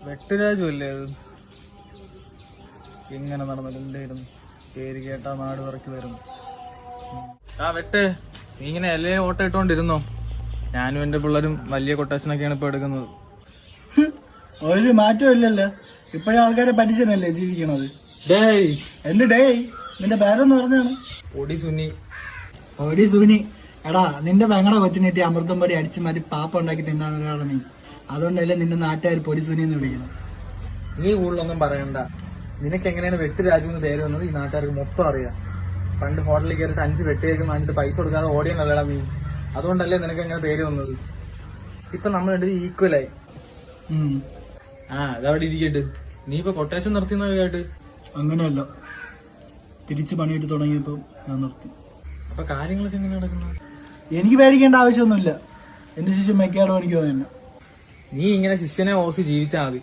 വെട്ടുരാജു അല്ലേ അത്? എങ്ങനെ നടന്നിട്ടുണ്ടായിരുന്നു? പേര് കേട്ടാ നാട് വിറക്കി വരുന്നു. വെട്ട്, നീ ഇങ്ങനെ എല്ലാ ഓട്ടം ഇട്ടോണ്ടിരുന്നോ? ഞാനും എന്റെ പിള്ളേരും വലിയ കൊട്ടേഷനൊക്കെയാണ് ഇപ്പൊ എടുക്കുന്നത്. ഒരു മാറ്റം ഇല്ലല്ലോ, ഇപ്പോഴും ആൾക്കാരെ പറ്റിച്ചല്ലേ ജീവിക്കണത്. ഡേയ് എന്ത് ഡേയ്? നിന്റെ പേരെന്ന് പറഞ്ഞാണ്? ഒടി സുനി. ഒടി സുനി? എടാ, നിന്റെ പെങ്ങടെ കൊച്ചിനെട്ടി അമൃതം പൊടി അടിച്ചു മാറ്റി പാപ്പ ഉണ്ടാക്കി തിന്നാണ് ഒരാളെ നീ. അതുകൊണ്ടല്ലേ നിന്റെ നാട്ടുകാർ പൊടി സുനി എന്ന് വിളിക്കണം. നീ കൂടുതലൊന്നും പറയണ്ട. നിനക്ക് എങ്ങനെയാണ് വെട്ടുരാജു എന്ന് പേര് വന്നത് ഈ നാട്ടുകാർക്ക് മൊത്തം അറിയാം. പണ്ട് ഹോട്ടലിൽ കയറിയിട്ട് 5 വെട്ടേക്ക് വാങ്ങിട്ട് പൈസ കൊടുക്കാതെ ഓടിയാണല്ലേടാ നീ. അതുകൊണ്ടല്ലേ നിനക്ക് എങ്ങനെ പേര് വന്നത്. ഇപ്പൊ നമ്മൾ രണ്ടു ഈക്വലായി. അതവിടെ ഇരിക്കട്ട്. നീ ഇപ്പൊ കൊട്ടേഷൻ നിർത്തിയെന്ന് കേട്ട്. അങ്ങനെയല്ല, തിരിച്ചു പണിയിട്ട് തുടങ്ങിയപ്പോ ഞാൻ നിർത്തി. അപ്പൊ കാര്യങ്ങളൊക്കെ എങ്ങനെ നടക്കുന്നു? എനിക്ക് പേടിക്കേണ്ട ആവശ്യമൊന്നുമില്ല. എന്റെ ശിഷ്യൻ മെക്കാട് പണിക്ക് പോകാൻ. നീ ഇങ്ങനെ ശിഷ്യനെ ഓർത്ത് ജീവിച്ചാൽ മതി.